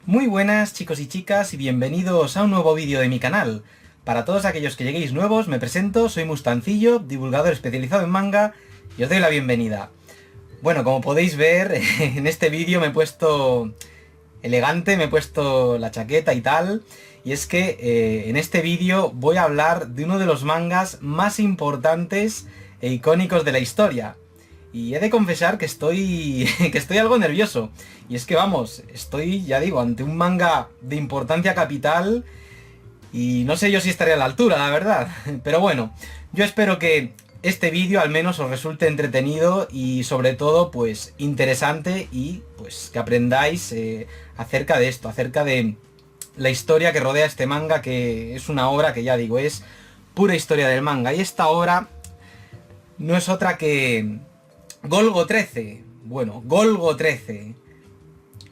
Muy buenas chicos y chicas y bienvenidos a un nuevo vídeo de mi canal. Para todos aquellos que lleguéis nuevos, me presento, soy Mustancillo, divulgador especializado en manga, y os doy la bienvenida. Bueno, como podéis ver, en este vídeo me he puesto elegante, me he puesto la chaqueta y tal, y es que en este vídeo voy a hablar de uno de los mangas más importantes e icónicos de la historia. Y he de confesar que estoy que estoy algo nervioso. Y es que vamos, estoy, ya digo, ante un manga de importancia capital y no sé yo si estaré a la altura, la verdad. Pero bueno, yo espero que este vídeo al menos os resulte entretenido y sobre todo pues interesante y pues que aprendáis acerca de esto, acerca de la historia que rodea este manga, que es una obra que ya digo, es pura historia del manga. Y esta obra no es otra que Golgo 13. Bueno, Golgo 13.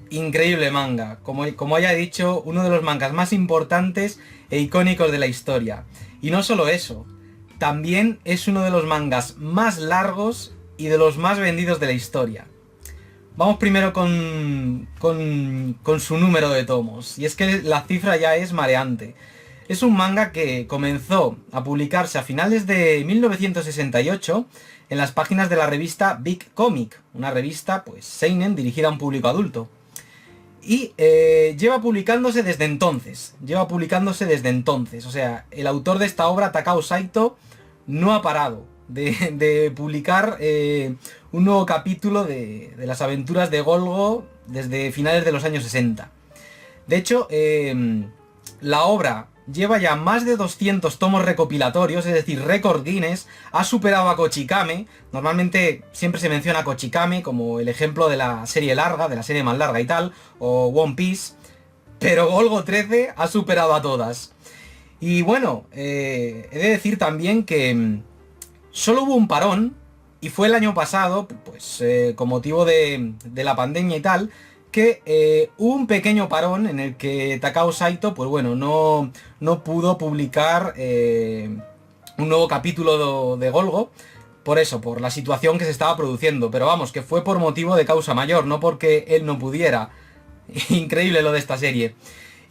Increíble manga. Como ya he dicho, uno de los mangas más importantes e icónicos de la historia. Y no solo eso, también es uno de los mangas más largos y de los más vendidos de la historia. Vamos primero con su número de tomos. Y es que la cifra ya es mareante. Es un manga que comenzó a publicarse a finales de 1968 en las páginas de la revista Big Comic, una revista pues seinen dirigida a un público adulto. Y lleva publicándose desde entonces. O sea, el autor de esta obra, Takao Saito, no ha parado de publicar un nuevo capítulo de las aventuras de Golgo desde finales de los años 60. De hecho, la obra lleva ya más de 200 tomos recopilatorios, es decir, récord Guinness, ha superado a Kochikame. Normalmente siempre se menciona a Kochikame como el ejemplo de la serie larga, de la serie más larga y tal, o One Piece, pero Golgo 13 ha superado a todas. Y bueno, he de decir también que solo hubo un parón, y fue el año pasado, pues con motivo de la pandemia y tal, que hubo un pequeño parón en el que Takao Saito, pues bueno, no pudo publicar un nuevo capítulo de Golgo, por eso, por la situación que se estaba produciendo. Pero vamos, que fue por motivo de causa mayor, no porque él no pudiera. Increíble lo de esta serie.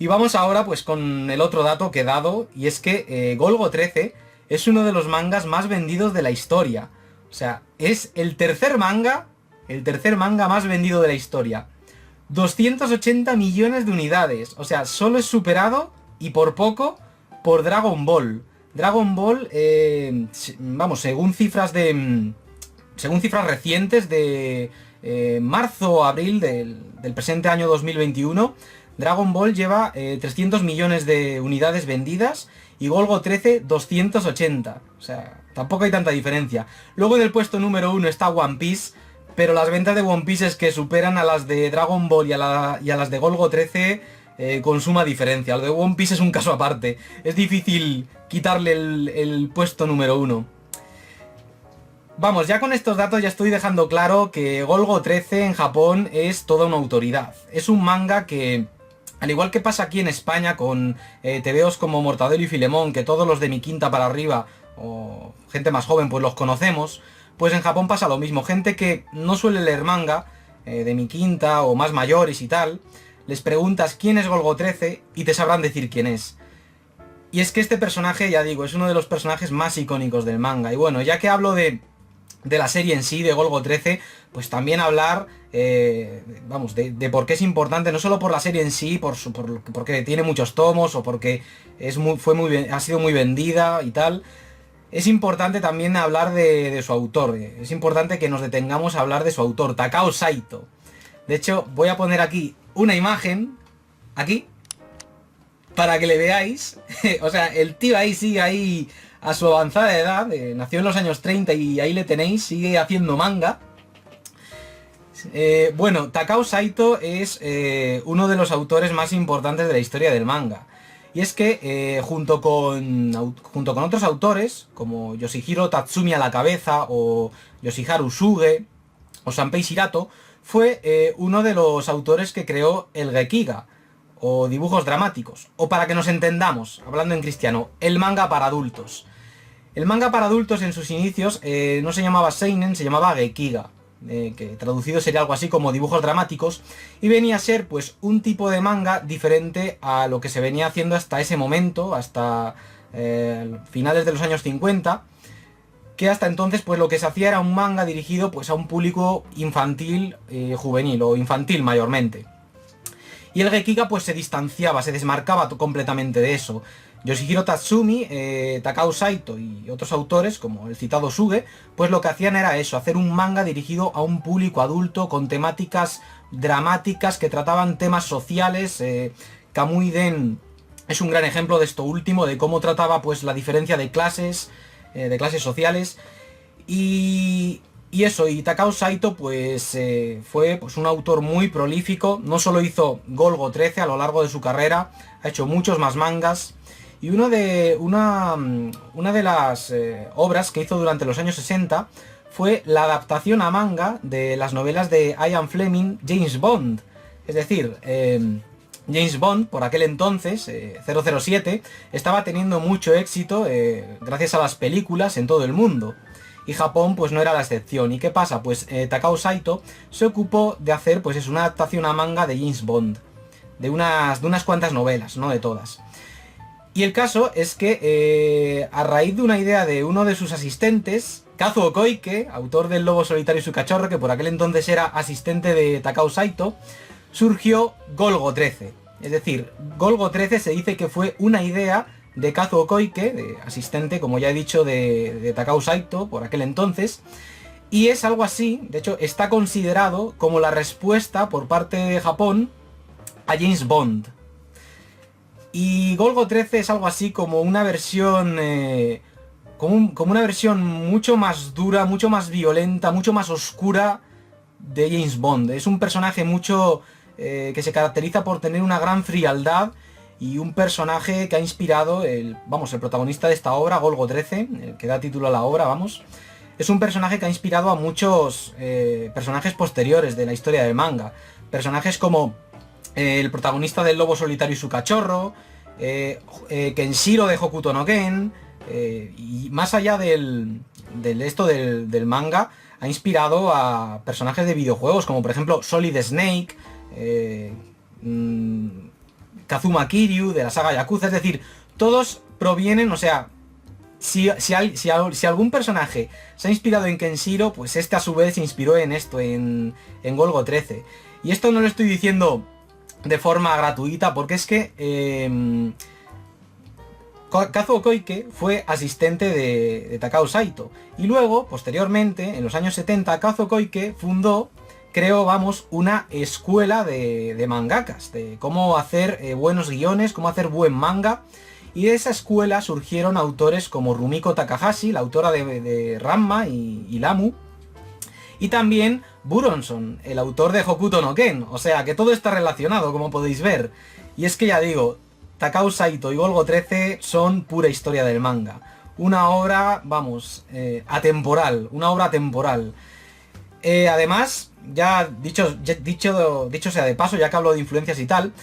Y vamos ahora pues con el otro dato que he dado, y es que Golgo 13 es uno de los mangas más vendidos de la historia. O sea, es el tercer manga más vendido de la historia. 280 millones de unidades. O sea, solo es superado, y por poco, por Dragon Ball. Dragon Ball, vamos, según cifras recientes de marzo o abril del presente año 2021, Dragon Ball lleva 300 millones de unidades vendidas y Golgo 13 280. O sea, tampoco hay tanta diferencia. Luego en el puesto número 1 está One Piece, pero las ventas de One Piece es que superan a las de Dragon Ball y a las de Golgo 13 con suma diferencia. Lo de One Piece es un caso aparte. Es difícil quitarle el puesto número 1. Vamos, ya con estos datos ya estoy dejando claro que Golgo 13 en Japón es toda una autoridad. Es un manga que, al igual que pasa aquí en España con tebeos como Mortadelo y Filemón, que todos los de mi quinta para arriba, o gente más joven, pues los conocemos, pues en Japón pasa lo mismo. Gente que no suele leer manga, de mi quinta o más mayores y tal, les preguntas quién es Golgo 13 y te sabrán decir quién es. Y es que este personaje, ya digo, es uno de los personajes más icónicos del manga. Y bueno, ya que hablo de la serie en sí, de Golgo 13, pues también hablar, vamos, de por qué es importante, no solo por la serie en sí, porque tiene muchos tomos o porque ha sido muy vendida y tal. Es importante también hablar de su autor. Es importante que nos detengamos a hablar de su autor, Takao Saito. De hecho, voy a poner aquí una imagen, aquí, para que le veáis. O sea, el tío ahí sigue ahí a su avanzada edad, nació en los años 30 y ahí le tenéis, sigue haciendo manga. Bueno, Takao Saito es uno de los autores más importantes de la historia del manga. Y es que junto con otros autores, como Yoshihiro Tatsumi a la cabeza, o Yoshiharu Suge, o Sanpei Shirato, fue uno de los autores que creó el Gekiga, o dibujos dramáticos, o para que nos entendamos, hablando en cristiano, el manga para adultos. El manga para adultos en sus inicios no se llamaba seinen, se llamaba Gekiga. que traducido sería algo así como dibujos dramáticos, y venía a ser pues un tipo de manga diferente a lo que se venía haciendo hasta ese momento, hasta finales de los años 50, que hasta entonces pues lo que se hacía era un manga dirigido pues a un público infantil, juvenil o infantil mayormente. Y el Gekiga pues se distanciaba, se desmarcaba completamente de eso. Yoshihiro Tatsumi, Takao Saito y otros autores, como el citado Suge, pues lo que hacían era eso, hacer un manga dirigido a un público adulto con temáticas dramáticas que trataban temas sociales. Kamui Den es un gran ejemplo de esto último, de cómo trataba pues la diferencia de clases sociales. Y eso, y Takao Saito pues fue pues un autor muy prolífico, no solo hizo Golgo 13 a lo largo de su carrera, ha hecho muchos más mangas, y una de las obras que hizo durante los años 60 fue la adaptación a manga de las novelas de Ian Fleming, James Bond. Es decir, James Bond, por aquel entonces, 007, estaba teniendo mucho éxito gracias a las películas en todo el mundo. Y Japón pues no era la excepción. ¿Y qué pasa? Pues Takao Saito se ocupó de hacer pues es una adaptación a manga de James Bond. De unas cuantas novelas, no de todas. Y el caso es que a raíz de una idea de uno de sus asistentes, Kazuo Koike, autor del Lobo Solitario y su cachorro, que por aquel entonces era asistente de Takao Saito, surgió Golgo 13. Es decir, Golgo 13 se dice que fue una idea de Kazuo Koike, de asistente, como ya he dicho, de Takao Saito por aquel entonces, y es algo así, de hecho está considerado como la respuesta por parte de Japón a James Bond. Y Golgo 13 es algo así como una versión como una versión mucho más dura, mucho más violenta, mucho más oscura de James Bond. Es un personaje mucho que se caracteriza por tener una gran frialdad, y un personaje que ha inspirado el protagonista de esta obra, Golgo 13, el que da título a la obra, es un personaje que ha inspirado a muchos personajes posteriores de la historia del manga. Personajes como el protagonista del Lobo Solitario y su cachorro, Kenshiro de Hokuto no Ken, y más allá del manga, ha inspirado a personajes de videojuegos, como por ejemplo Solid Snake, Kazuma Kiryu, de la saga Yakuza. Es decir, todos provienen, o sea, si algún personaje se ha inspirado en Kenshiro, pues este a su vez se inspiró en esto, en Golgo 13. Y esto no lo estoy diciendo de forma gratuita, porque es que Kazuo Koike fue asistente de Takao Saito, y luego, posteriormente, en los años 70, Kazuo Koike creó, una escuela de mangakas, de cómo hacer buenos guiones, cómo hacer buen manga, y de esa escuela surgieron autores como Rumiko Takahashi, la autora de Ranma y Lamu, y también Buronson, el autor de Hokuto no Ken. O sea, que todo está relacionado, como podéis ver. Y es que ya digo, Takao Saito y Golgo 13 son pura historia del manga. Una obra, atemporal, una obra atemporal. Además, ya dicho sea de paso, ya que hablo de influencias y tal,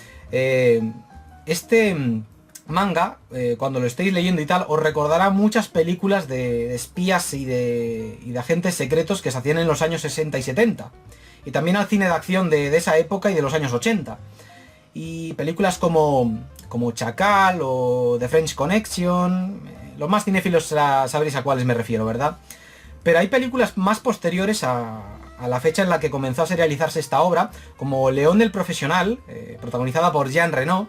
este manga, cuando lo estéis leyendo y tal, os recordará muchas películas de espías y de agentes secretos que se hacían en los años 60 y 70. Y también al cine de acción de esa época y de los años 80. Y películas como Chacal o The French Connection. Los más cinéfilos sabréis a cuáles me refiero, ¿verdad? Pero hay películas más posteriores a la fecha en la que comenzó a serializarse esta obra, como León el Profesional, protagonizada por Jean Reno,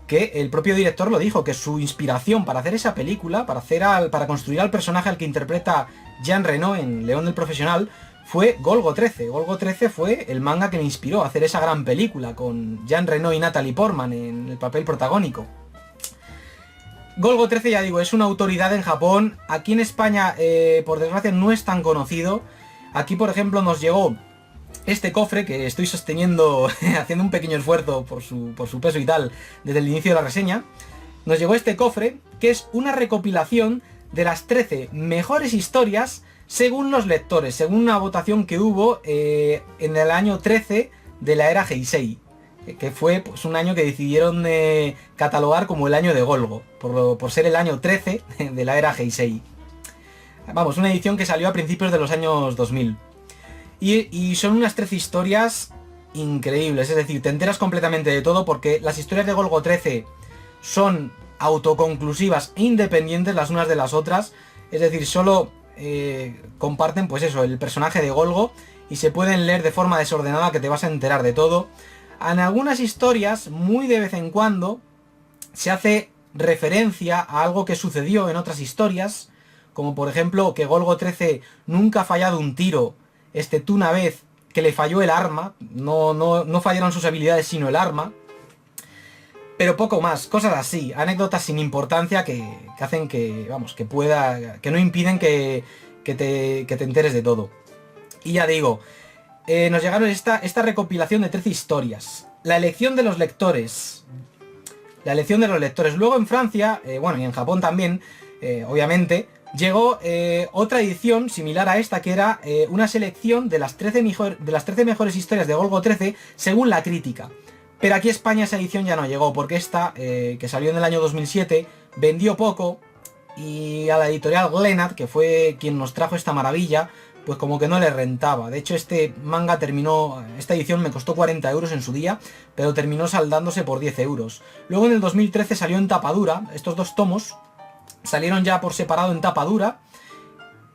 que el propio director lo dijo, que su inspiración para hacer esa película, para construir al personaje al que interpreta Jean Reno en León el Profesional, fue Golgo 13. Golgo 13 fue el manga que me inspiró a hacer esa gran película, con Jean Reno y Natalie Portman en el papel protagónico. Golgo 13, ya digo, es una autoridad en Japón. Aquí en España, por desgracia, no es tan conocido. Aquí, por ejemplo, nos llegó este cofre que estoy sosteniendo, haciendo un pequeño esfuerzo por su peso y tal, desde el inicio de la reseña. Nos llegó este cofre, que es una recopilación de las 13 mejores historias según los lectores, según una votación que hubo en el año 13 de la era Heisei, que fue pues un año que decidieron catalogar como el año de Golgo, por ser el año 13 de la era Heisei. Una edición que salió a principios de los años 2000. Y son unas 13 historias increíbles, es decir, te enteras completamente de todo porque las historias de Golgo 13 son autoconclusivas e independientes las unas de las otras, es decir, solo comparten pues eso, el personaje de Golgo y se pueden leer de forma desordenada que te vas a enterar de todo. En algunas historias, muy de vez en cuando, se hace referencia a algo que sucedió en otras historias, como por ejemplo que Golgo 13 nunca ha fallado un tiro, excepto una vez que le falló el arma, no fallaron sus habilidades sino el arma, pero poco más, cosas así, anécdotas sin importancia que hacen que, vamos, que no impiden que te enteres de todo. Y ya digo, nos llegaron esta recopilación de 13 historias, la elección de los lectores. Luego en Francia, bueno, y en Japón también, obviamente, llegó otra edición similar a esta, que era una selección de las 13 mejores historias de Golgo 13 según la crítica. Pero aquí a España esa edición ya no llegó, porque esta, que salió en el año 2007, vendió poco, y a la editorial Glenad, que fue quien nos trajo esta maravilla, pues como que no le rentaba. De hecho, este manga esta edición me costó 40 euros en su día, pero terminó saldándose por 10 euros. Luego en el 2013 salió en tapa dura, estos dos tomos salieron ya por separado en tapa dura,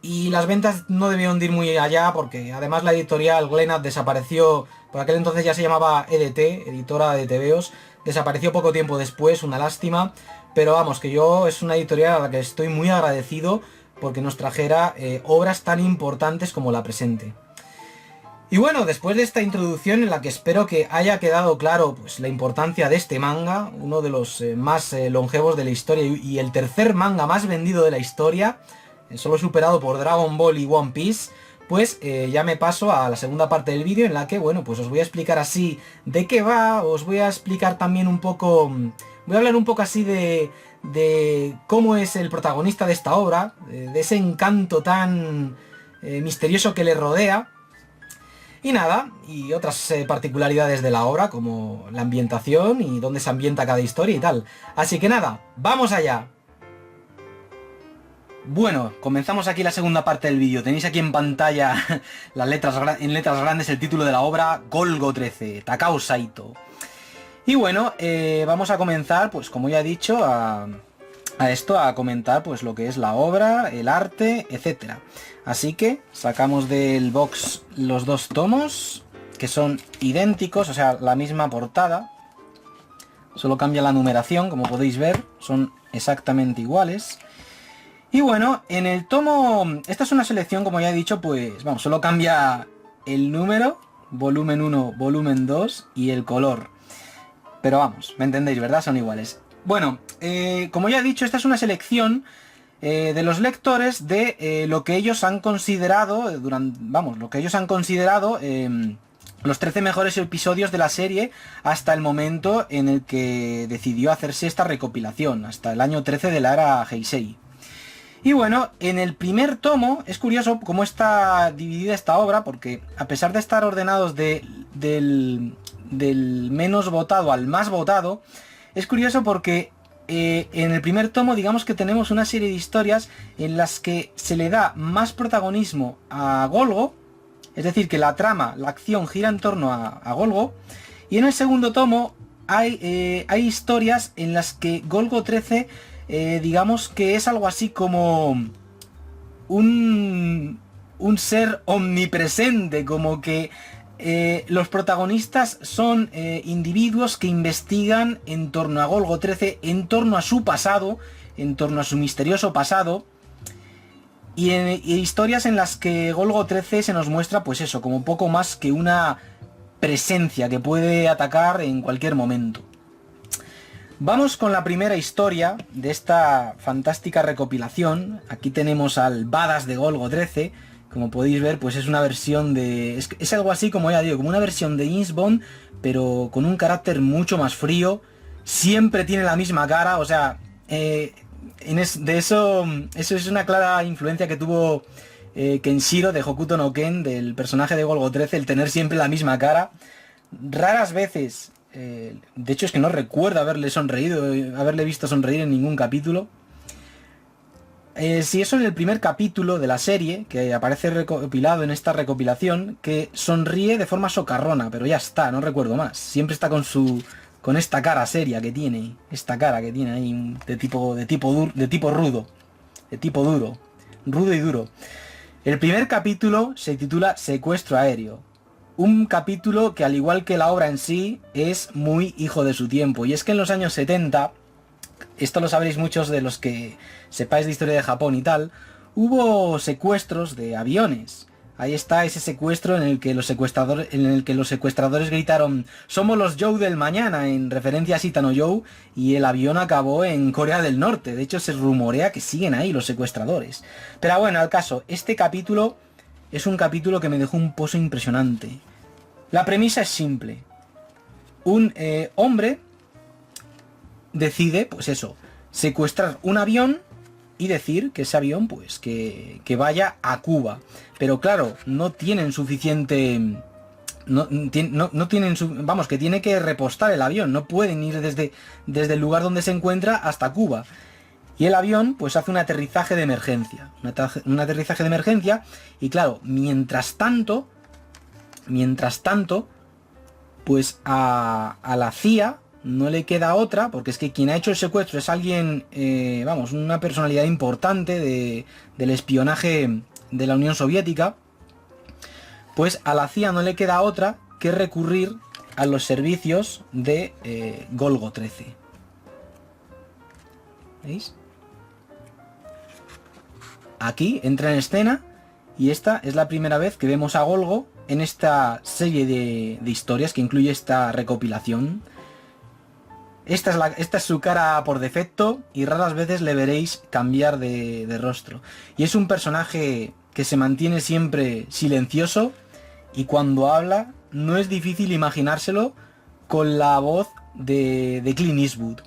y las ventas no debieron de ir muy allá, porque además la editorial Glenad desapareció, por aquel entonces ya se llamaba EDT, editora de TVOs, desapareció poco tiempo después, una lástima, pero vamos, que yo es una editorial a la que estoy muy agradecido, porque nos trajera obras tan importantes como la presente. Y bueno, después de esta introducción en la que espero que haya quedado claro pues, la importancia de este manga, uno de los más longevos de la historia y el tercer manga más vendido de la historia, solo superado por Dragon Ball y One Piece, pues ya me paso a la segunda parte del vídeo en la que, bueno, pues os voy a explicar así de qué va, os voy a explicar también un poco, voy a hablar un poco así de cómo es el protagonista de esta obra, de ese encanto tan misterioso que le rodea. Y nada, y otras particularidades de la obra, como la ambientación y dónde se ambienta cada historia y tal. Así que nada, ¡vamos allá! Bueno, comenzamos aquí la segunda parte del vídeo. Tenéis aquí en pantalla en letras grandes el título de la obra, Golgo 13, Takao Saito. Y bueno, vamos a comenzar, pues como ya he dicho, a comentar pues lo que es la obra, el arte, etcétera. Así que sacamos del box los dos tomos, que son idénticos, o sea, la misma portada. Solo cambia la numeración, como podéis ver, son exactamente iguales. Y bueno, en el tomo, esta es una selección, como ya he dicho, pues vamos, solo cambia el número, volumen 1, volumen 2 y el color. Pero vamos, me entendéis, ¿verdad? Son iguales. Bueno, como ya he dicho, esta es una selección de los lectores de lo que ellos han considerado, los 13 mejores episodios de la serie hasta el momento en el que decidió hacerse esta recopilación, hasta el año 13 de la era Heisei. Y bueno, en el primer tomo, es curioso cómo está dividida esta obra, porque a pesar de estar ordenados del menos votado al más votado, es curioso porque en el primer tomo digamos que tenemos una serie de historias en las que se le da más protagonismo a Golgo, es decir, que la trama, la acción gira en torno a Golgo, y en el segundo tomo hay historias en las que Golgo 13 digamos que es algo así como un ser omnipresente, como que los protagonistas son individuos que investigan en torno a Golgo 13, en torno a su pasado, en torno a su misterioso pasado, y historias en las que Golgo 13 se nos muestra, pues eso, como poco más que una presencia que puede atacar en cualquier momento. Vamos con la primera historia de esta fantástica recopilación. Aquí tenemos al Badass de Golgo 13. Como podéis ver, pues es una versión de... Es algo así, como ya digo, como una versión de James Bond, pero con un carácter mucho más frío. Siempre tiene la misma cara, o sea... eso es una clara influencia que tuvo Kenshiro de Hokuto no Ken, del personaje de Golgo 13, el tener siempre la misma cara. Raras veces... de hecho es que no recuerdo haberle visto sonreír en ningún capítulo. si eso en el primer capítulo de la serie, que aparece recopilado en esta recopilación, que sonríe de forma socarrona, pero ya está, no recuerdo más. Siempre está con esta cara seria que tiene, esta cara que tiene ahí de tipo rudo, de tipo duro, rudo y duro. El primer capítulo se titula Secuestro aéreo. Un capítulo que, al igual que la obra en sí, es muy hijo de su tiempo. Y es que en los años 70, esto lo sabréis muchos de los que sepáis de historia de Japón y tal, hubo secuestros de aviones. Ahí está ese secuestro en el que los secuestradores gritaron "Somos los Joe del mañana", en referencia a Sitano Joe, y el avión acabó en Corea del Norte. De hecho, se rumorea que siguen ahí los secuestradores. Pero bueno, al caso, este capítulo es un capítulo que me dejó un pozo impresionante. La premisa es simple. Un hombre decide, pues eso, secuestrar un avión y decir que ese avión, pues, que vaya a Cuba. Pero claro, no tienen suficiente... No tienen... Vamos, que tiene que repostar el avión. No pueden ir desde el lugar donde se encuentra hasta Cuba. Y el avión, pues, hace un aterrizaje de emergencia. Un aterrizaje de emergencia. Y claro, mientras tanto, pues a la CIA no le queda otra, porque es que quien ha hecho el secuestro es alguien, vamos, una personalidad importante del espionaje de la Unión Soviética. Pues a la CIA no le queda otra que recurrir a los servicios de Golgo 13. ¿Veis? Aquí entra en escena, y esta es la primera vez que vemos a Golgo en esta serie de historias que incluye esta recopilación. Esta es su cara por defecto, y raras veces le veréis cambiar de rostro. Y es un personaje que se mantiene siempre silencioso, y cuando habla no es difícil imaginárselo con la voz de Clint Eastwood.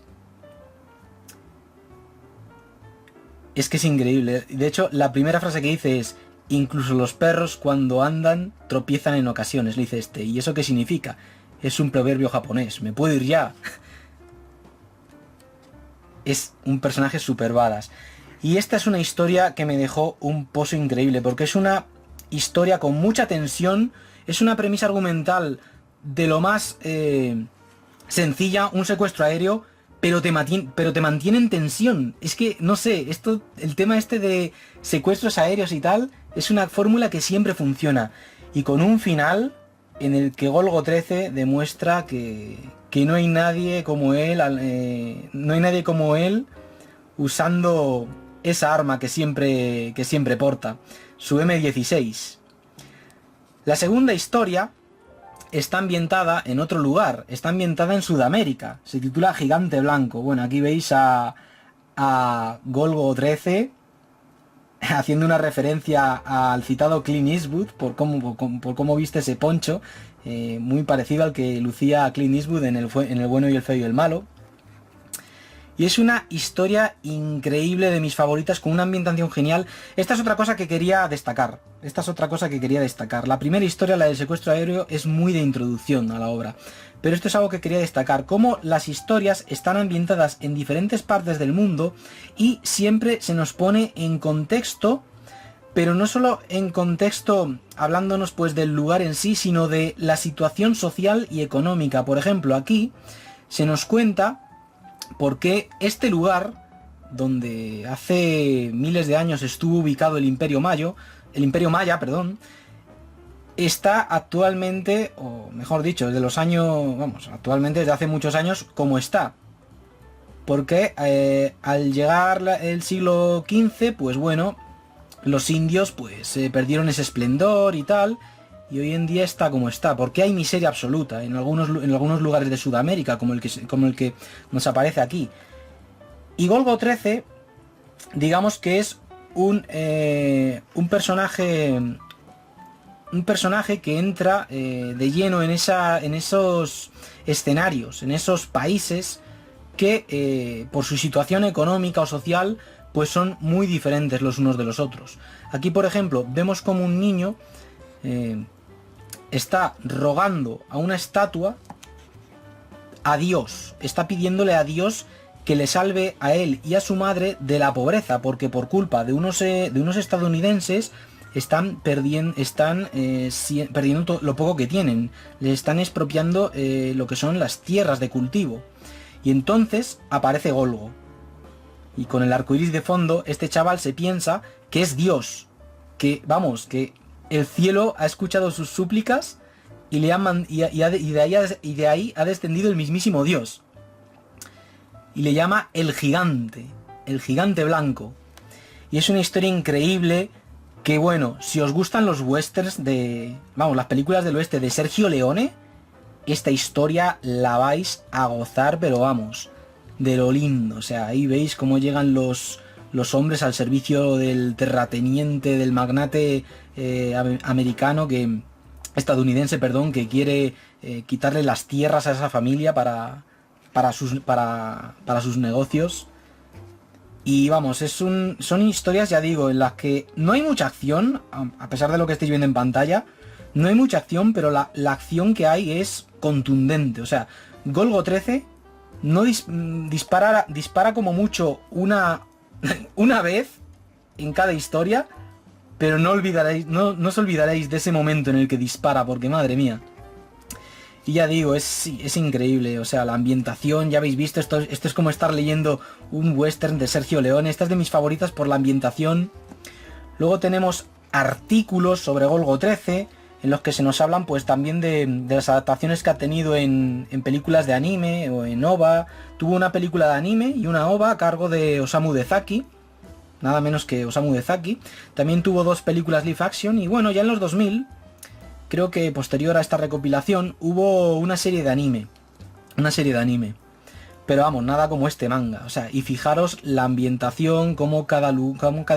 Es que es increíble. De hecho, la primera frase que dice es: "Incluso los perros cuando andan tropiezan en ocasiones", le dice este. ¿Y eso qué significa? Es un proverbio japonés. ¿Me puedo ir ya? Es un personaje super badass. Y esta es una historia que me dejó un pozo increíble, porque es una historia con mucha tensión, es una premisa argumental de lo más sencilla, un secuestro aéreo, pero te mantiene en tensión. Es que, no sé, el tema este de secuestros aéreos y tal, es una fórmula que siempre funciona. Y con un final en el que Golgo 13 demuestra que no hay nadie como él, usando esa arma que siempre porta, su M16. La segunda historia está ambientada en otro lugar, está ambientada en Sudamérica, se titula Gigante Blanco. Bueno, aquí veis a Golgo 13 haciendo una referencia al citado Clint Eastwood por cómo viste ese poncho, muy parecido al que lucía Clint Eastwood en El bueno y el feo y el malo. Y es una historia increíble, de mis favoritas, con una ambientación genial. Esta es otra cosa que quería destacar. La primera historia, la del secuestro aéreo, es muy de introducción a la obra. Pero esto es algo que quería destacar. Cómo las historias están ambientadas en diferentes partes del mundo y siempre se nos pone en contexto, pero no solo en contexto hablándonos pues del lugar en sí, sino de la situación social y económica. Por ejemplo, aquí se nos cuenta por qué este lugar, donde hace miles de años estuvo ubicado el Imperio Maya, está actualmente, o mejor dicho, actualmente desde hace muchos años, como está. Porque al llegar el siglo XV, pues bueno, los indios pues perdieron ese esplendor y tal, y hoy en día está como está, porque hay miseria absoluta en algunos lugares de Sudamérica, como el que nos aparece aquí. Y Golgo 13, digamos que es un personaje que entra de lleno en esos escenarios, en esos países que por su situación económica o social pues son muy diferentes los unos de los otros. Aquí, por ejemplo, vemos como un niño está rogando a una estatua a Dios, está pidiéndole a Dios que le salve a él y a su madre de la pobreza, porque por culpa de unos estadounidenses están perdiendo lo poco que tienen, les están expropiando lo que son las tierras de cultivo. Y entonces aparece Golgo. Y con el arco iris de fondo, este chaval se piensa que es Dios. Que, vamos, que el cielo ha escuchado sus súplicas y de ahí ha descendido el mismísimo Dios. Y le llama el gigante blanco. Y es una historia increíble que, bueno, si os gustan los westerns las películas del oeste de Sergio Leone, esta historia la vais a gozar, pero vamos, de lo lindo. O sea, ahí veis cómo llegan los hombres al servicio del terrateniente, del magnate estadounidense, que quiere quitarle las tierras a esa familia para sus negocios. Y vamos, son historias, ya digo, en las que no hay mucha acción, a pesar de lo que estáis viendo en pantalla, no hay mucha acción, pero la acción que hay es contundente. O sea, Golgo 13 no dispara como mucho una vez en cada historia, pero no os olvidaréis de ese momento en el que dispara, porque madre mía. Y ya digo, es increíble, o sea, la ambientación, ya habéis visto, esto es como estar leyendo un western de Sergio Leone. Esta es de mis favoritas por la ambientación. Luego tenemos artículos sobre Golgo 13, en los que se nos hablan pues también de las adaptaciones que ha tenido en películas de anime o en OVA. Tuvo una película de anime y una OVA a cargo de Osamu Dezaki, nada menos que Osamu Dezaki. También tuvo 2 películas live action y bueno, ya en los 2000... creo que posterior a esta recopilación hubo una serie de anime. Pero vamos, nada como este manga. O sea, y fijaros la ambientación, cómo cada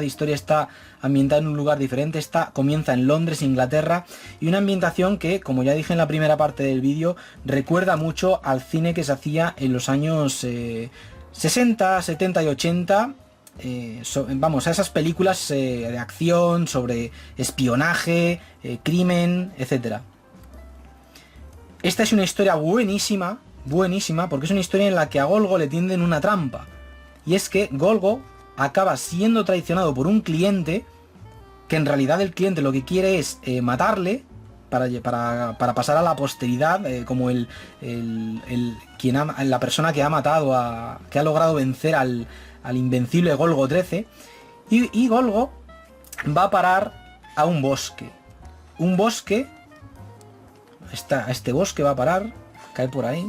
historia está ambientada en un lugar diferente. Comienza en Londres, Inglaterra. Y una ambientación que, como ya dije en la primera parte del vídeo, recuerda mucho al cine que se hacía en los años 60, 70 y 80. A esas películas de acción, sobre espionaje, crimen, etcétera. Esta es una historia buenísima, porque es una historia en la que a Golgo le tienden una trampa. Y es que Golgo acaba siendo traicionado por un cliente, que en realidad el cliente lo que quiere es matarle para pasar a la posteridad, como la persona que ha matado, que ha logrado vencer al invencible Golgo 13. Y Golgo va a parar a un bosque. A este bosque va a parar, cae por ahí,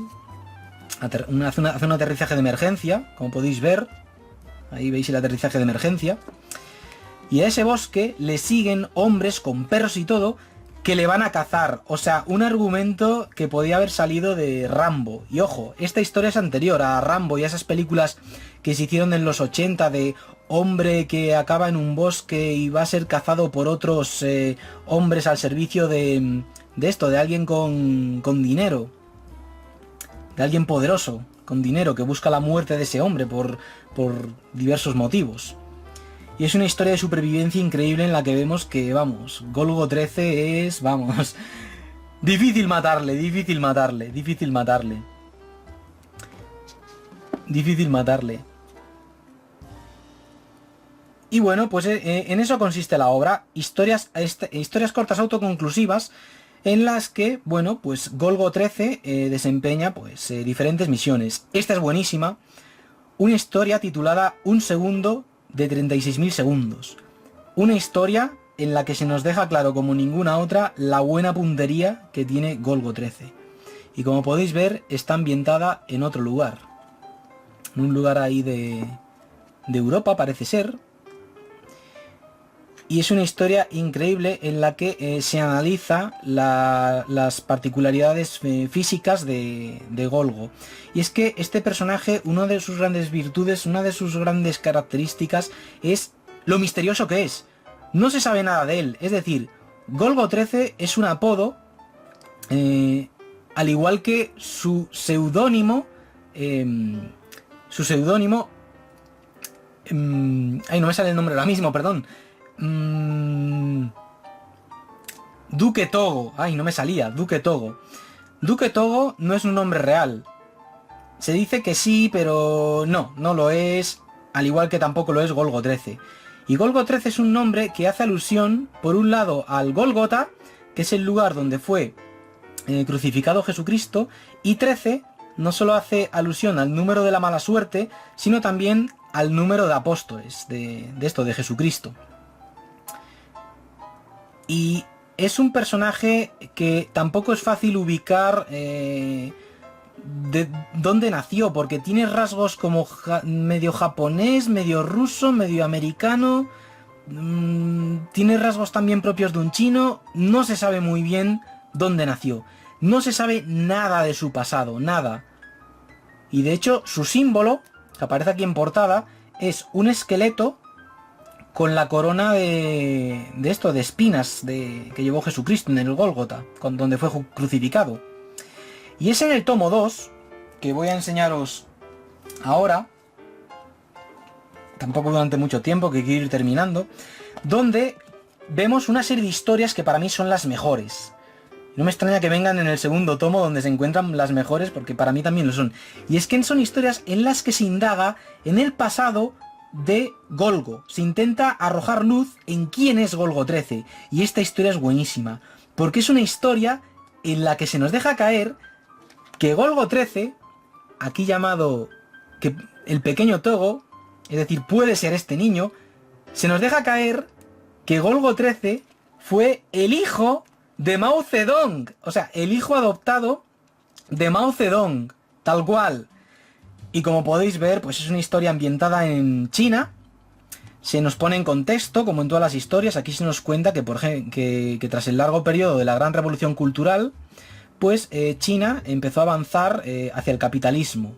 hace un aterrizaje de emergencia, como podéis ver. Ahí veis el aterrizaje de emergencia. Y a ese bosque le siguen hombres con perros y todo, que le van a cazar. O sea, un argumento que podía haber salido de Rambo. Y ojo, esta historia es anterior a Rambo y a esas películas que se hicieron en los 80 de hombre que acaba en un bosque y va a ser cazado por otros hombres al servicio de alguien con dinero. De alguien poderoso, con dinero, que busca la muerte de ese hombre por diversos motivos. Y es una historia de supervivencia increíble en la que vemos que, vamos, Golgo 13 es, vamos, difícil matarle. Y bueno, pues en eso consiste la obra, historias cortas autoconclusivas, en las que, bueno, pues Golgo 13 desempeña pues diferentes misiones. Esta es buenísima, una historia titulada Un segundo de 36.000 segundos. Una historia en la que se nos deja claro como ninguna otra la buena puntería que tiene Golgo 13. Y como podéis ver, está ambientada en otro lugar. En un lugar ahí de Europa, parece ser. Y es una historia increíble en la que se analiza las particularidades físicas de Golgo. Y es que este personaje, una de sus grandes virtudes, una de sus grandes características es lo misterioso que es. No se sabe nada de él. Es decir, Golgo 13 es un apodo, al igual que su seudónimo. Ay, no me sale el nombre ahora mismo, perdón. Duque Togo. Ay, no me salía. Duque Togo. Duque Togo no es un nombre real. se dice que sí, pero no lo es, al igual que tampoco lo es Golgo 13. Y Golgo 13 es un nombre que hace alusión, por un lado, al Gólgota, que es el lugar donde fue crucificado Jesucristo, y 13 no solo hace alusión al número de la mala suerte, sino también al número de apóstoles de Jesucristo. Y es un personaje que tampoco es fácil ubicar de dónde nació, porque tiene rasgos como medio japonés, medio ruso, medio americano, tiene rasgos también propios de un chino, no se sabe muy bien dónde nació. No se sabe nada de su pasado, nada. Y de hecho, su símbolo, que aparece aquí en portada, es un esqueleto con la corona de espinas que llevó Jesucristo en el Gólgota, donde fue crucificado. Y es en el tomo 2, que voy a enseñaros ahora, tampoco durante mucho tiempo, que quiero ir terminando, donde vemos una serie de historias que para mí son las mejores. No me extraña que vengan en el segundo tomo donde se encuentran las mejores, porque para mí también lo son. Y es que son historias en las que se indaga en el pasado de Golgo. Se intenta arrojar luz en quién es Golgo 13. Y esta historia es buenísima, porque es una historia en la que se nos deja caer que Golgo 13, aquí llamado que el pequeño Togo, es decir, puede ser este niño, se nos deja caer que Golgo 13 fue el hijo de Mao Zedong, o sea, el hijo adoptado de Mao Zedong, tal cual. Y como podéis ver, pues es una historia ambientada en China. Se nos pone en contexto, como en todas las historias. Aquí se nos cuenta que, por ejemplo, que tras el largo periodo de la gran revolución cultural, pues China empezó a avanzar hacia el capitalismo,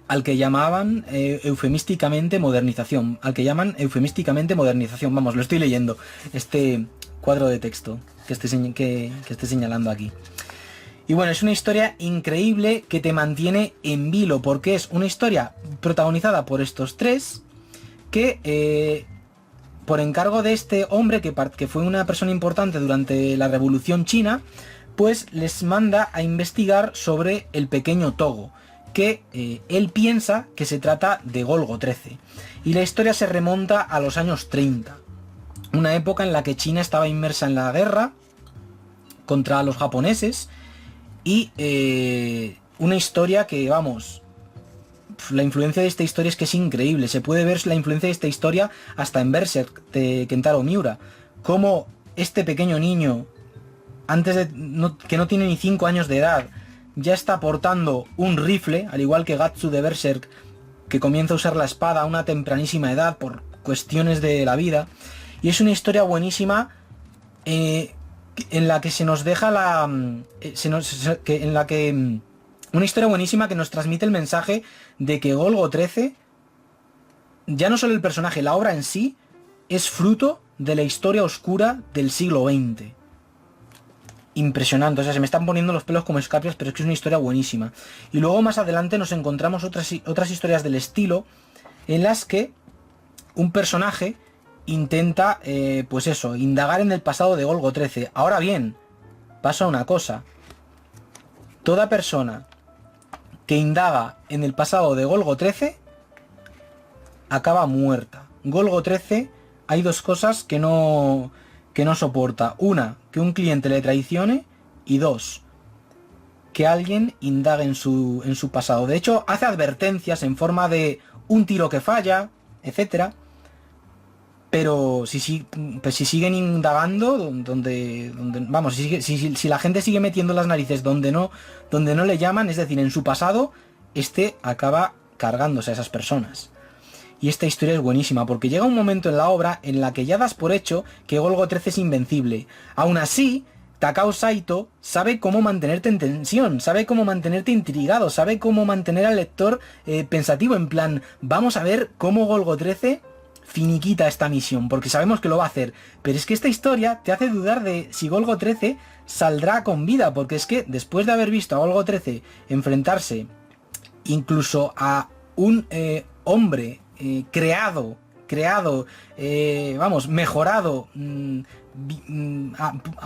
al que llamaban eufemísticamente modernización. Vamos, lo estoy leyendo, este cuadro de texto que esté señalando aquí. Y bueno, es una historia increíble que te mantiene en vilo, porque es una historia protagonizada por estos tres que, por encargo de este hombre que fue una persona importante durante la Revolución China, pues les manda a investigar sobre el pequeño Togo, que él piensa que se trata de Golgo 13. Y la historia se remonta a los años 30, una época en la que China estaba inmersa en la guerra contra los japoneses. Y una historia que, vamos, la influencia de esta historia es que es increíble. Se puede ver la influencia de esta historia hasta en Berserk de Kentaro Miura. Como este pequeño niño, que no tiene ni 5 años de edad, ya está portando un rifle, al igual que Gatsu de Berserk, que comienza a usar la espada a una tempranísima edad por cuestiones de la vida. Y es una historia buenísima en la que se nos deja una historia buenísima que nos transmite el mensaje de que Golgo 13, ya no solo el personaje, la obra en sí, es fruto de la historia oscura del siglo XX. Impresionante, o sea, se me están poniendo los pelos como escarpias, pero es que es una historia buenísima. Y luego más adelante nos encontramos otras historias del estilo, en las que un personaje intenta, pues eso, indagar en el pasado de Golgo 13. Ahora bien, pasa una cosa. Toda persona que indaga en el pasado de Golgo 13 acaba muerta. Golgo 13, hay dos cosas que no soporta. Una, que un cliente le traicione, y dos, que alguien indague en su pasado. De hecho, hace advertencias en forma de un tiro que falla, etcétera. Pero si siguen indagando, vamos, si la gente sigue metiendo las narices donde no le llaman, es decir, en su pasado, acaba cargándose a esas personas. Y esta historia es buenísima, porque llega un momento en la obra en la que ya das por hecho que Golgo 13 es invencible. Aún así, Takao Saito sabe cómo mantenerte en tensión, sabe cómo mantenerte intrigado, sabe cómo mantener al lector pensativo, en plan, vamos a ver cómo Golgo 13 finiquita esta misión, porque sabemos que lo va a hacer. Pero es que esta historia te hace dudar de si Golgo 13 saldrá con vida, porque es que después de haber visto a Golgo 13 enfrentarse incluso a un hombre creado, mejorado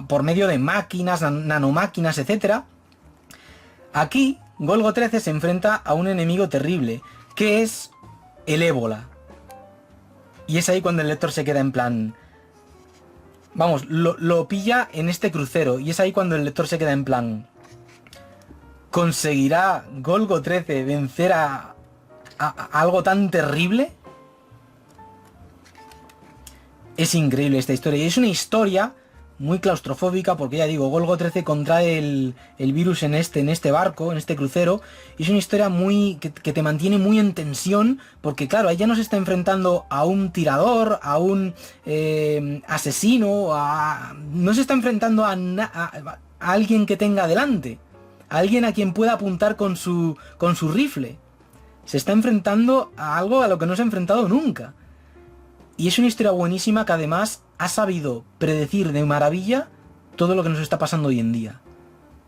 por medio de máquinas, nanomáquinas, etcétera, aquí Golgo 13 se enfrenta a un enemigo terrible, que es el ébola. Y es ahí cuando el lector se queda en plan... Vamos, lo pilla en este crucero, y es ahí cuando el lector se queda en plan... ¿Conseguirá Golgo 13 vencer a algo tan terrible? Es increíble esta historia, y es una historia muy claustrofóbica, porque ya digo, Golgo 13 contrae el virus en este barco, en este crucero, y es una historia muy que te mantiene muy en tensión, porque claro, ella no se está enfrentando a un tirador, a un asesino, no se está enfrentando a alguien que tenga delante, a alguien a quien pueda apuntar con su rifle. Se está enfrentando a algo a lo que no se ha enfrentado nunca. Y es una historia buenísima que además ha sabido predecir de maravilla todo lo que nos está pasando hoy en día.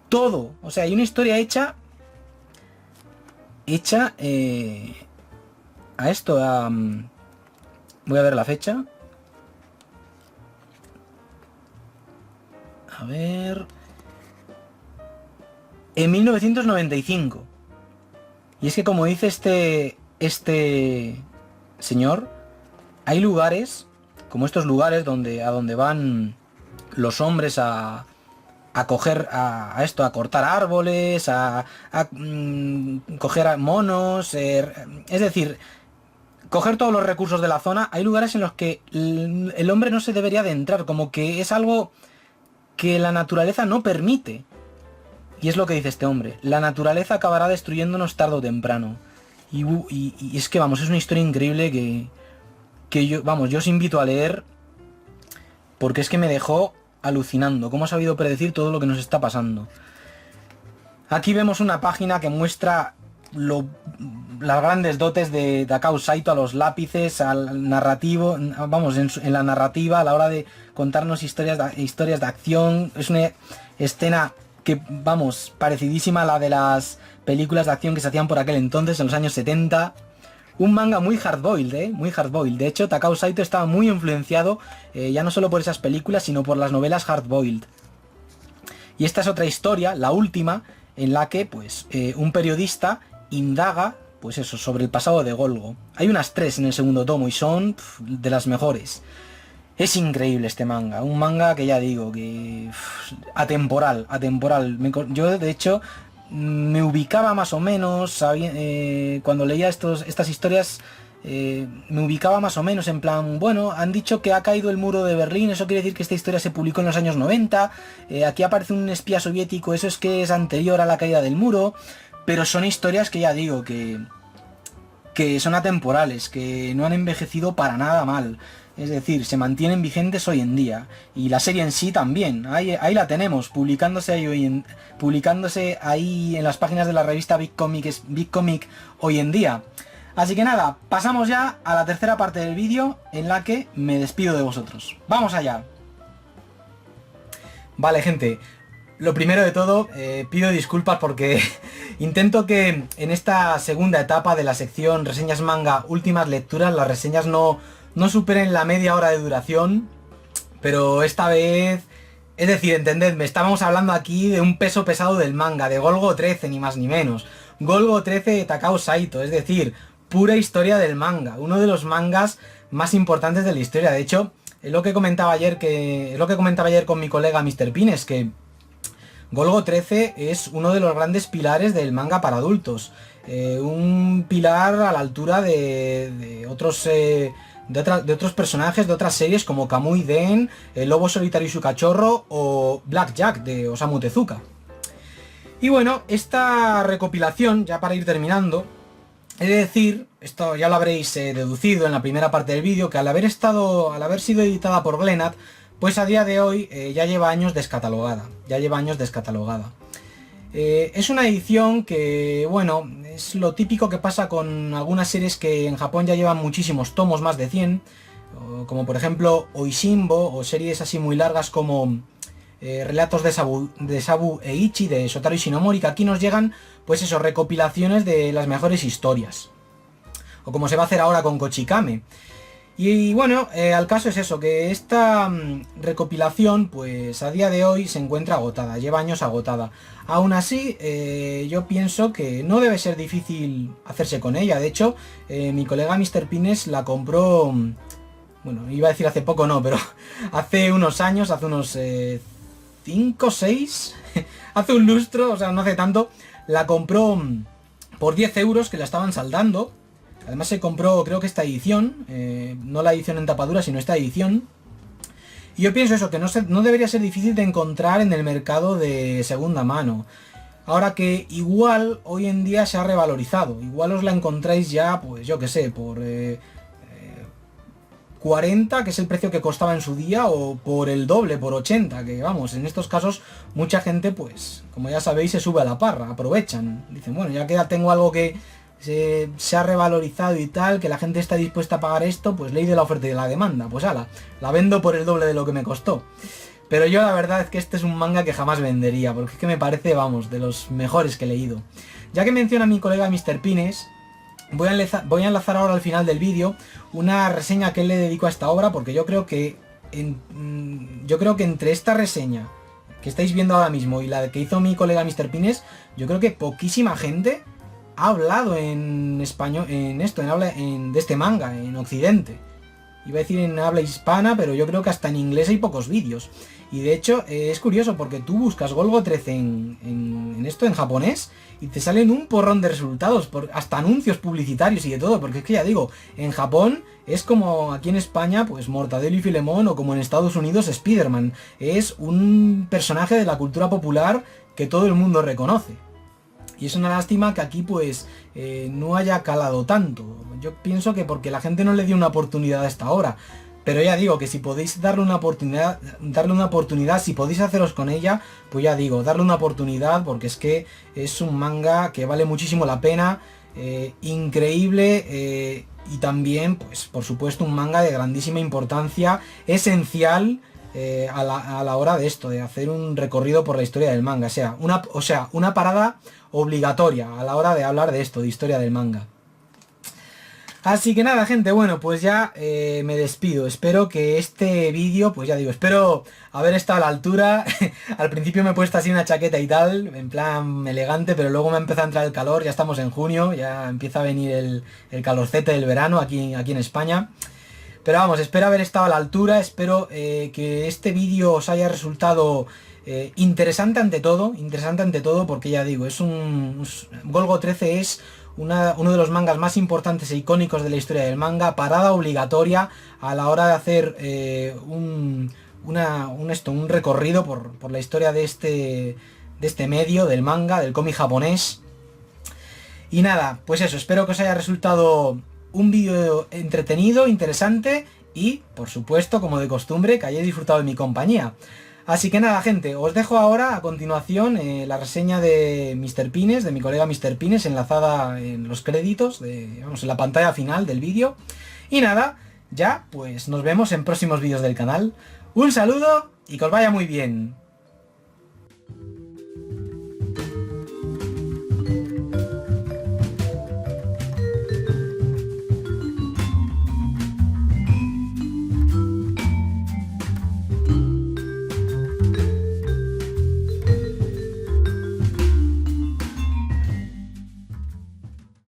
Todo. O sea, hay una historia hecha a esto, voy a ver la fecha. A ver... En 1995. Y es que como dice este señor, hay lugares, como estos lugares a donde van los hombres a coger a cortar árboles, coger monos, es decir, coger todos los recursos de la zona. Hay lugares en los que el hombre no se debería de entrar, como que es algo que la naturaleza no permite. Y es lo que dice este hombre: la naturaleza acabará destruyéndonos tarde o temprano. Y es que, vamos, es una historia increíble que yo os invito a leer, porque es que me dejó alucinando cómo ha sabido predecir todo lo que nos está pasando. Aquí vemos una página que muestra las grandes dotes de Takao Saito a los lápices, al narrativo, vamos, en la narrativa, a la hora de contarnos historias de acción. Es una escena que, vamos, parecidísima a la de las películas de acción que se hacían por aquel entonces, en los años 70. Un manga muy hardboiled, muy hardboiled. De hecho, Takao Saito estaba muy influenciado, ya no solo por esas películas, sino por las novelas hardboiled. Y esta es otra historia, la última, en la que, pues, un periodista indaga, pues eso, sobre el pasado de Golgo. Hay unas 3 en el segundo tomo y son de las mejores. Es increíble este manga, un manga que ya digo, que atemporal. Yo, de hecho, me ubicaba más o menos, cuando leía estas historias, me ubicaba más o menos en plan, bueno, han dicho que ha caído el muro de Berlín, eso quiere decir que esta historia se publicó en los años 90, aquí aparece un espía soviético, eso es que es anterior a la caída del muro, pero son historias que ya digo, que son atemporales, que no han envejecido para nada mal. Es decir, se mantienen vigentes hoy en día. Y la serie en sí también. Ahí la tenemos, publicándose ahí en las páginas de la revista Big Comic hoy en día. Así que nada, pasamos ya a la tercera parte del vídeo, en la que me despido de vosotros. ¡Vamos allá! Vale, gente. Lo primero de todo, pido disculpas porque intento que en esta segunda etapa de la sección Reseñas Manga Últimas Lecturas, las reseñas no superen la media hora de duración, pero esta vez, es decir, entendedme, estábamos hablando aquí de un peso pesado del manga, de Golgo 13, ni más ni menos. Golgo 13 de Takao Saito, es decir, pura historia del manga, uno de los mangas más importantes de la historia. De hecho, es lo que comentaba ayer con mi colega Mr. Pines, que Golgo 13 es uno de los grandes pilares del manga para adultos. Un pilar a la altura de otros personajes de otras series como Kamui Den, El Lobo Solitario y su Cachorro o Black Jack de Osamu Tezuka. Y bueno, esta recopilación, ya para ir terminando, he de decir, esto ya lo habréis deducido en la primera parte del vídeo, que al haber sido editada por Glenat, pues a día de hoy ya lleva años descatalogada. Es una edición que, bueno, es lo típico que pasa con algunas series que en Japón ya llevan muchísimos tomos, más de 100, como por ejemplo Oishimbo, o series así muy largas como Relatos de Sabu e Ichi de Shotaro Ishinomori, que aquí nos llegan, pues eso, recopilaciones de las mejores historias. O como se va a hacer ahora con Kochikame. Y bueno, al caso es eso, que esta recopilación pues a día de hoy se encuentra agotada, lleva años agotada. Aún así, yo pienso que no debe ser difícil hacerse con ella. De hecho, mi colega Mr. Pines la compró, bueno, iba a decir hace poco, no, pero hace unos años, hace unos 5 o 6, hace un lustro, o sea, no hace tanto, la compró por 10 euros, que la estaban saldando. Además se compró, creo que esta edición, no la edición en tapadura, sino esta edición. Y yo pienso eso, que no debería ser difícil de encontrar en el mercado de segunda mano. Ahora que igual hoy en día se ha revalorizado. Igual os la encontráis ya, pues yo que sé, por 40, que es el precio que costaba en su día, o por el doble, por 80, que vamos, en estos casos mucha gente, pues, como ya sabéis, se sube a la parra, aprovechan. Dicen, bueno, ya que tengo algo que se ha revalorizado y tal, que la gente está dispuesta a pagar esto, pues ley de la oferta y de la demanda, pues ala, la vendo por el doble de lo que me costó. Pero yo la verdad es que este es un manga que jamás vendería, porque es que me parece, vamos, de los mejores que he leído. Ya que menciona a mi colega Mr. Pines, voy a enlazar ahora al final del vídeo una reseña que él le dedico a esta obra, porque yo creo que entre esta reseña que estáis viendo ahora mismo y la que hizo mi colega Mr. Pines, yo creo que poquísima gente ha hablado en español, de este manga, en Occidente. Iba a decir en habla hispana, pero yo creo que hasta en inglés hay pocos vídeos. Y de hecho es curioso porque tú buscas Golgo 13 en japonés, y te salen un porrón de resultados, hasta anuncios publicitarios y de todo, porque es que ya digo, en Japón es como aquí en España, pues Mortadelo y Filemón, o como en Estados Unidos Spider-Man. Es un personaje de la cultura popular que todo el mundo reconoce. Y es una lástima que aquí pues no haya calado tanto. Yo pienso que porque la gente no le dio una oportunidad a esta obra. Pero ya digo que si podéis darle una oportunidad, si podéis haceros con ella, pues ya digo, darle una oportunidad, porque es que es un manga que vale muchísimo la pena, increíble, y también, pues por supuesto, un manga de grandísima importancia, esencial a la hora de esto, de hacer un recorrido por la historia del manga. O sea, una parada obligatoria a la hora de hablar de esto, de historia del manga. Así que nada, gente, bueno, pues ya me despido. Espero que este vídeo, pues ya digo, espero haber estado a la altura. Al principio me he puesto así una chaqueta y tal, en plan elegante, pero luego me ha empezado a entrar el calor. Ya estamos en junio, ya empieza a venir el calorcete del verano aquí en España. Pero vamos, espero haber estado a la altura, espero que este vídeo os haya resultado interesante ante todo, porque ya digo, Golgo 13 es uno de los mangas más importantes e icónicos de la historia del manga, parada obligatoria a la hora de hacer un recorrido por la historia de este medio, del manga, del cómic japonés. Y nada, pues eso, espero que os haya resultado un vídeo entretenido, interesante y, por supuesto, como de costumbre, que hayáis disfrutado de mi compañía. Así que nada, gente, os dejo ahora a continuación la reseña de Mr. Pines, de mi colega Mr. Pines, enlazada en los créditos, en la pantalla final del vídeo. Y nada, ya pues nos vemos en próximos vídeos del canal. Un saludo y que os vaya muy bien.